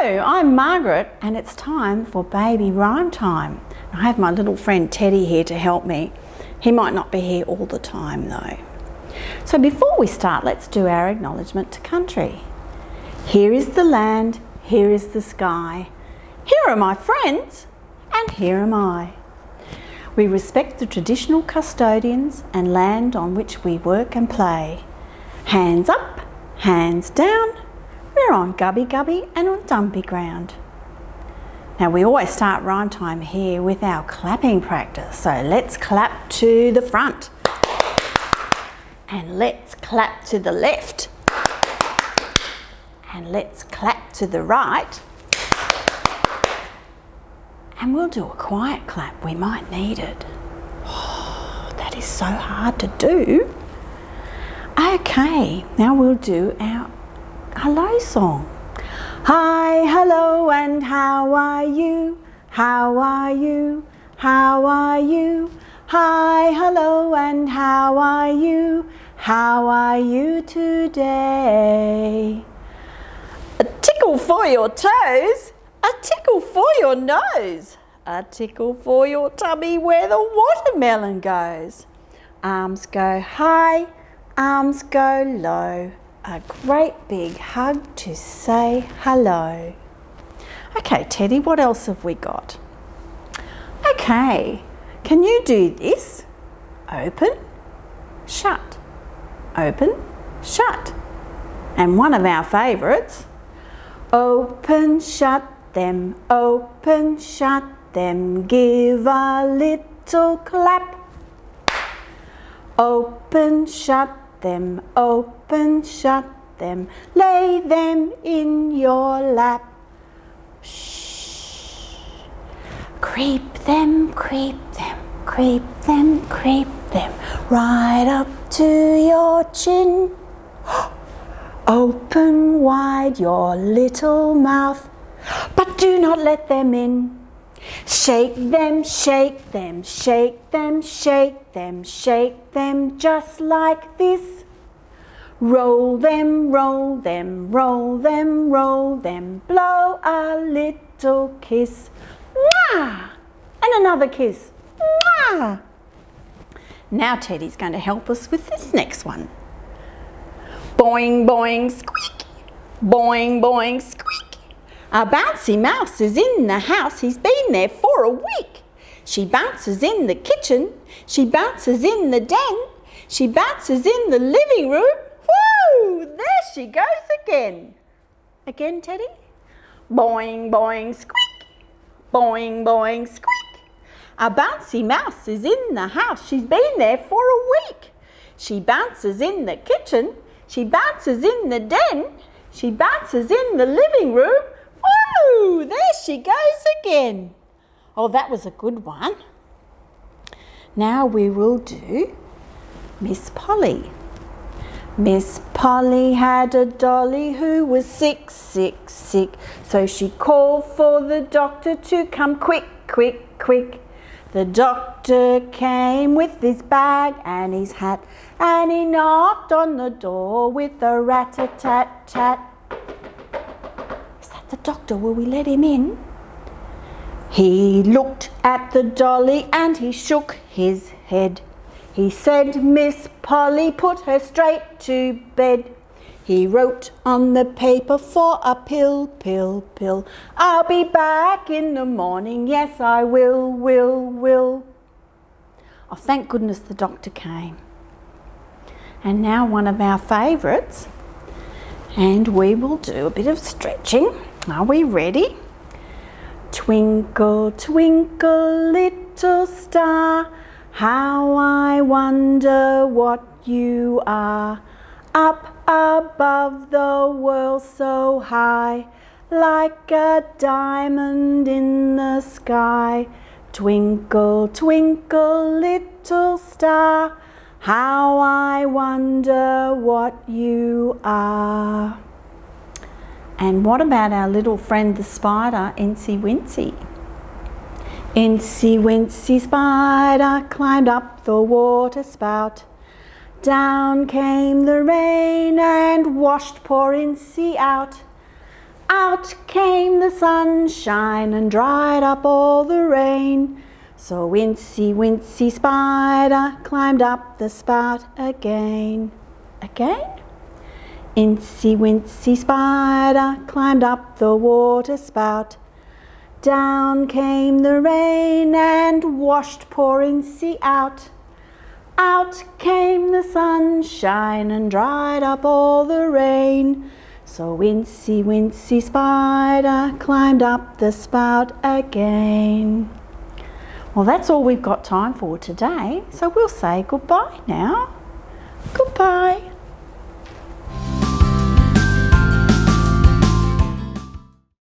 I'm Margaret and it's time for baby rhyme time. I have my little friend Teddy here to help me. He might not be here all the time though. So before we start, let's do our acknowledgement to country. Here is the land, here is the sky. Here are my friends and here am I. We respect the traditional custodians and land on which we work and play. Hands up, hands down. We're on Gubby Gubby and on Dumpy ground. Now we always start rhyme time here with our clapping practice. So let's clap to the front. And let's clap to the left. And let's clap to the right. And we'll do a quiet clap, we might need it. Oh, that is so hard to do. Okay, now we'll do our hello song. Hi, hello, and how are you? How are you? How are you? Hi, hello, and how are you? How are you today? A tickle for your toes, a tickle for your nose, a tickle for your tummy where the watermelon goes. Arms go high, arms go low. A great big hug to say hello. Okay, Teddy, what else have we got? Okay, can you do this? Open, shut, open, shut. And one of our favourites, open, shut them, give a little clap. Open, shut them, lay them in your lap. Shh. Creep them, creep them, creep them, creep them, right up to your chin. Open wide your little mouth, but do not let them in. Shake them, shake them, shake them, shake them, shake them just like this. Roll them, roll them, roll them, roll them, blow a little kiss. Mwah! And another kiss. Mwah! Now Teddy's going to help us with this next one. Boing, boing, squeak. Boing, boing, squeak. A bouncy mouse is in the house, he's been there for a week. She bounces in the kitchen, she bounces in the den, she bounces in the living room. Woo! There she goes again. Again, Teddy. Boing, boing, squeak. Boing, boing, squeak. A bouncy mouse is in the house, she's been there for a week. She bounces in the kitchen, she bounces in the den, she bounces in the living room. Woo! There she goes again. Oh, that was a good one. Now we will do Miss Polly. Miss Polly had a dolly who was sick, sick, sick. So she called for the doctor to come quick, quick, quick. The doctor came with his bag and his hat, and he knocked on the door with a rat-a-tat-tat. The doctor, will we let him in? He looked at the dolly and he shook his head. He said, Miss Polly, put her straight to bed. He wrote on the paper for a pill, pill, pill. I'll be back in the morning, yes I will. Oh, thank goodness the doctor came. And now one of our favourites, and we will do a bit of stretching. Are we ready? Twinkle, twinkle, little star, how I wonder what you are. Up above the world so high, like a diamond in the sky. Twinkle, twinkle, little star, how I wonder what you are. And what about our little friend the spider, Incy Wincy? Incy Wincy spider climbed up the water spout. Down came the rain and washed poor Incy out. Out came the sunshine and dried up all the rain. So Wincy Wincy Spider climbed up the spout again. Again? Incy Wincy Spider climbed up the water spout. Down came the rain and washed poor Incy out. Out came the sunshine and dried up all the rain. So Wincy Wincy Spider climbed up the spout again. Well, that's all we've got time for today, so we'll say goodbye now. Goodbye.